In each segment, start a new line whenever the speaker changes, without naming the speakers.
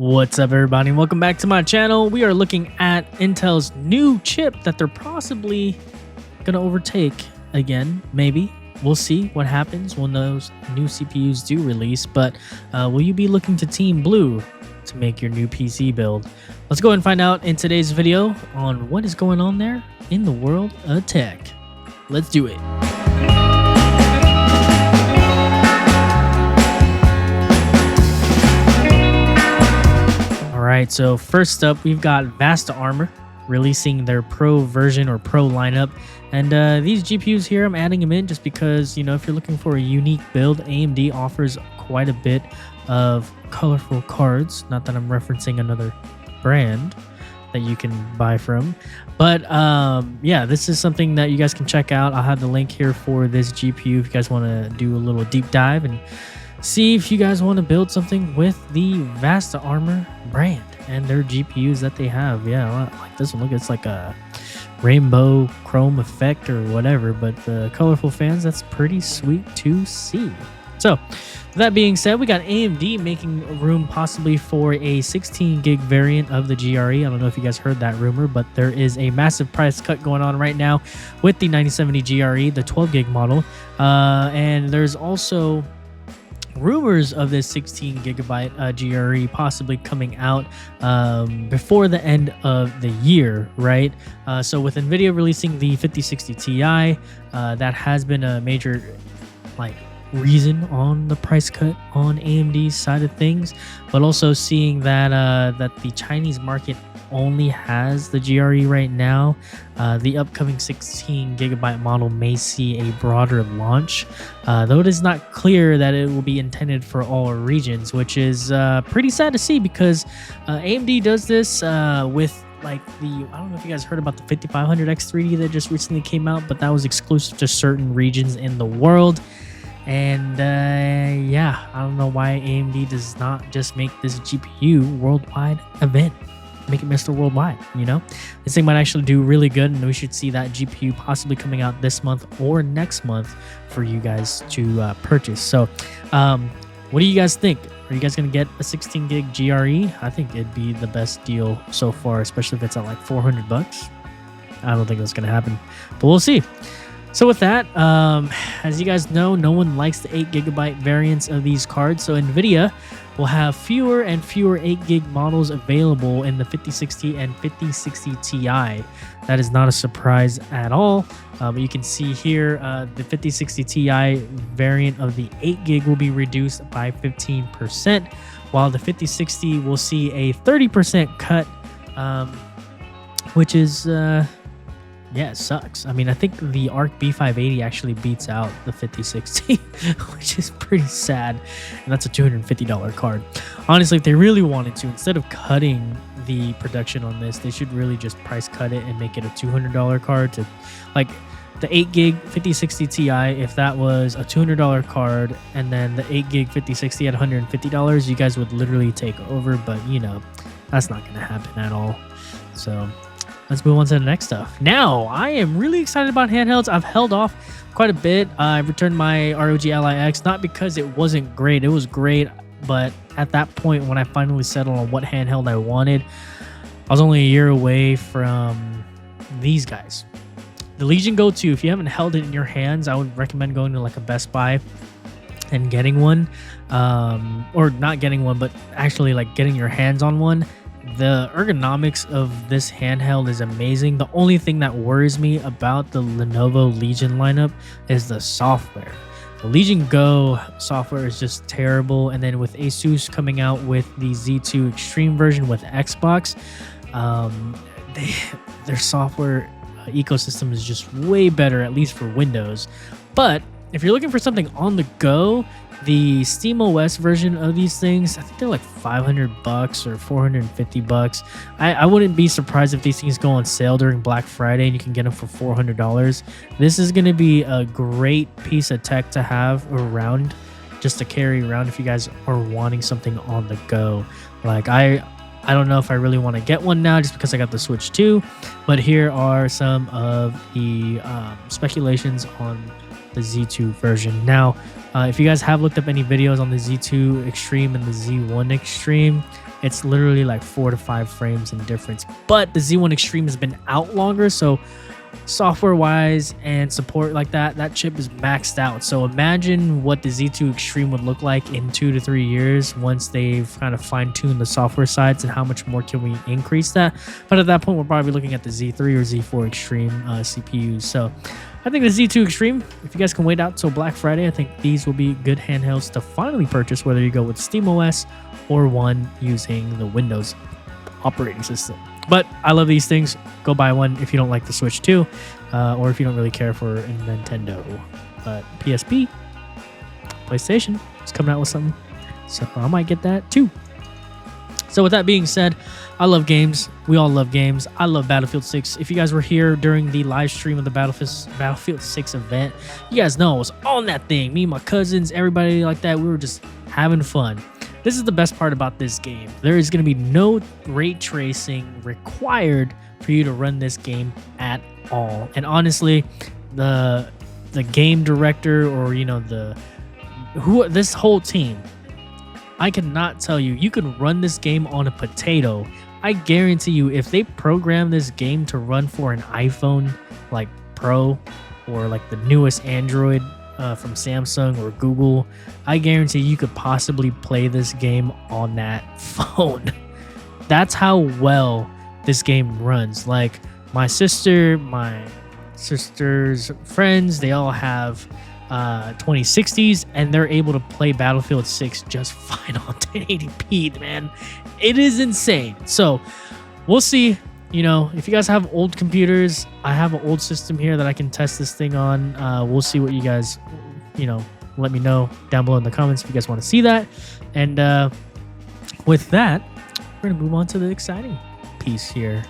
What's up, everybody, and welcome back to my channel. We are looking at Intel's new chip that they're possibly going to overtake again. Maybe. We'll see what happens when those new CPUs do release, but will you be looking to Team Blue to make your new PC build? Let's go and find out in today's video on what is going on there in the world of tech. Let's do it. Alright, so first up, we've got Vastarmor releasing their Pro version or Pro lineup. And these GPUs here, I'm adding them in just because, you know, if you're looking for a unique build, AMD offers quite a bit of colorful cards. Not that I'm referencing another brand that you can buy from. But yeah, this is something that you guys can check out. I'll have the link here for this GPU if you guys want to do a little deep dive and see if you guys want to build something with the Vastarmor brand and their GPUs that they have. Yeah, like this one. Look, it's like a rainbow chrome effect or whatever, but the colorful fans, that's pretty sweet to see. So that being said, we got AMD making room possibly for a 16 gig variant of the GRE. I don't know if you guys heard that rumor, but there is a massive price cut going on right now with the 9070 GRE, the 12 gig model. And there's also rumors of this 16 gigabyte GRE possibly coming out before the end of the year, right? So with Nvidia releasing the 5060 Ti, that has been a major reason on the price cut on AMD's side of things, but also seeing that that the Chinese market only has the GRE right now. The upcoming 16 gigabyte model may see a broader launch, though it is not clear that it will be intended for all regions, which is pretty sad to see because AMD does this with I don't know if you guys heard about the 5500 X3D that just recently came out, but that was exclusive to certain regions in the world. And yeah, I don't know why AMD does not just make this GPU worldwide event. Make it Mr. Worldwide, you know? This thing might actually do really good, and we should see that GPU possibly coming out this month or next month for you guys to purchase. So what do you guys think? Are you guys going to get a 16 gig GRE? I think it'd be the best deal so far, especially if it's at like 400 bucks. I don't think that's going to happen, but we'll see. So with that, as you guys know, no one likes the 8 gigabyte variants of these cards. So Nvidia will have fewer and fewer 8 gig models available in the 5060 and 5060 Ti. That is not a surprise at all. But you can see here, the 5060 Ti variant of the 8 gig will be reduced by 15%, while the 5060 will see a 30% cut, which is... yeah, it sucks. I mean, I think the Arc B580 actually beats out the 5060, which is pretty sad. And that's a $250 card. Honestly, if they really wanted to, instead of cutting the production on this, they should really just price cut it and make it a $200 card. To like the 8 gig 5060 Ti, if that was a $200 card, and then the 8 gig 5060 at $150, you guys would literally take over. But, you know, that's not going to happen at all. So... let's move on to the next stuff. Now, I am really excited about handhelds. I've held off quite a bit. I've returned my ROG Ally X, not because it wasn't great. It was great, but at that point, when I finally settled on what handheld I wanted, I was only a year away from these guys. The Legion Go 2, if you haven't held it in your hands, I would recommend going to like a Best Buy and getting one. Or not getting one, but actually like getting your hands on one. The ergonomics of this handheld is amazing. The only thing that worries me about the Lenovo Legion lineup is the software. The Legion Go software is just terrible. And then with Asus coming out with the Z2 Extreme version with Xbox, their software ecosystem is just way better, at least for Windows. But if you're looking for something on the go, the SteamOS version of these things, I think they're like $500 or $450. I wouldn't be surprised if these things go on sale during Black Friday and you can get them for $400. This is going to be a great piece of tech to have around, just to carry around if you guys are wanting something on the go. Like I don't know if I really want to get one now just because I got the Switch 2, but here are some of the speculations on the Z2 version. Now, If you guys have looked up any videos on the Z2 Extreme and the Z1 Extreme, it's literally like 4 to 5 frames in difference. But the Z1 Extreme has been out longer, so software wise and support like that chip is maxed out. So imagine what the Z2 Extreme would look like in 2 to 3 years once they've kind of fine-tuned the software sides, and how much more can we increase that. But at that point, we're probably looking at the Z3 or Z4 Extreme CPUs. So I think the Z2 Extreme, if you guys can wait out till Black Friday, I think these will be good handhelds to finally purchase, whether you go with SteamOS or one using the Windows operating system. But I love these things. Go buy one if you don't like the Switch 2, or if you don't really care for Nintendo. But PSP, PlayStation is coming out with something, so I might get that too. So with that being said, I love games. We all love games. I love Battlefield 6. If you guys were here during the live stream of the Battlefield 6 event, you guys know I was on that thing. Me and my cousins, everybody like that, we were just having fun. This is the best part about this game. There is going to be no ray tracing required for you to run this game at all. And honestly, the game director, or this whole team, I cannot tell you, you can run this game on a potato. I guarantee you, if they program this game to run for an iPhone like Pro, or like the newest Android from Samsung or Google, I guarantee you could possibly play this game on that phone. That's how well this game runs. Like my sister's friends, they all have 2060s, and they're able to play Battlefield 6 just fine on 1080p, man. It is insane. So we'll see. If you guys have old computers, I have an old system here that I can test this thing on. We'll see what you guys, let me know down below in the comments if you guys want to see that. And with that, we're going to move on to the exciting piece here.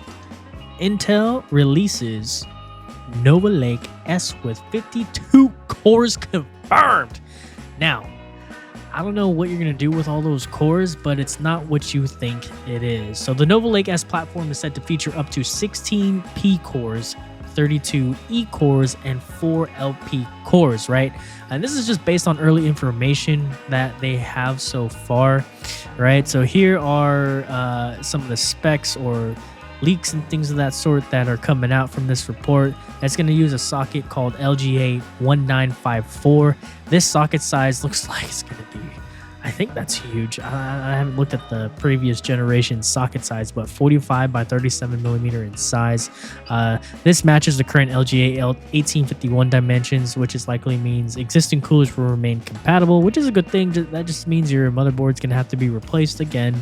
Intel releases Nova Lake S with 52 cores confirmed. Now, I don't know what you're going to do with all those cores, but it's not what you think it is. So the Nova Lake S platform is set to feature up to 16 P cores, 32 E cores, and 4 LP cores, right? And this is just based on early information that they have so far, right? So here are some of the specs or leaks and things of that sort that are coming out from this report. It's going to use a socket called LGA 1954. This socket size looks like it's going to be, I think that's huge. I haven't looked at the previous generation socket size, but 45 by 37 millimeter in size. This matches the current LGA 1851 dimensions, which is likely means existing coolers will remain compatible, which is a good thing. That just means your motherboard's going to have to be replaced again.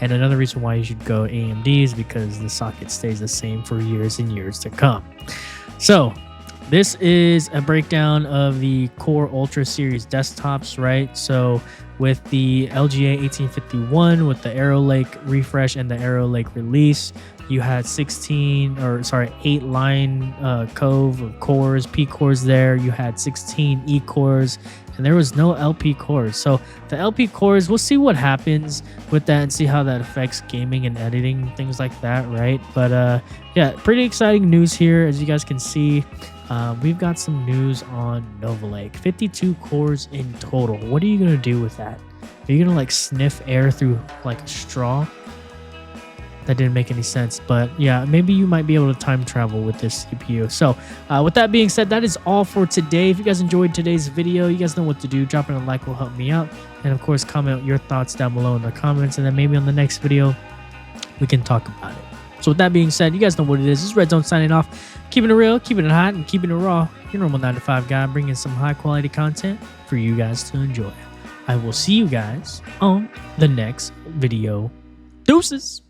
And another reason why you should go AMD is because the socket stays the same for years and years to come. So this is a breakdown of the Core Ultra series desktops, right? So with the LGA 1851, with the Arrow Lake refresh and the Arrow Lake release, you had 8 line Cove or cores, P cores there. You had 16 E cores, and there was no LP cores. So the LP cores, we'll see what happens with that and see how that affects gaming and editing, things like that, right? But yeah, pretty exciting news here. As you guys can see, we've got some news on Nova Lake. 52 cores in total. What are you going to do with that? Are you going to like sniff air through like a straw? That didn't make any sense, but yeah, maybe you might be able to time travel with this CPU. So with that being said, that is all for today. If you guys enjoyed today's video, you guys know what to do. Dropping a like will help me out. And of course, comment your thoughts down below in the comments. And then maybe on the next video, we can talk about it. So with that being said, you guys know what it is. This is Red Zone signing off. Keeping it real, keeping it hot, and keeping it raw. Your normal 9-to-5 guy, bringing some high quality content for you guys to enjoy. I will see you guys on the next video. Deuces.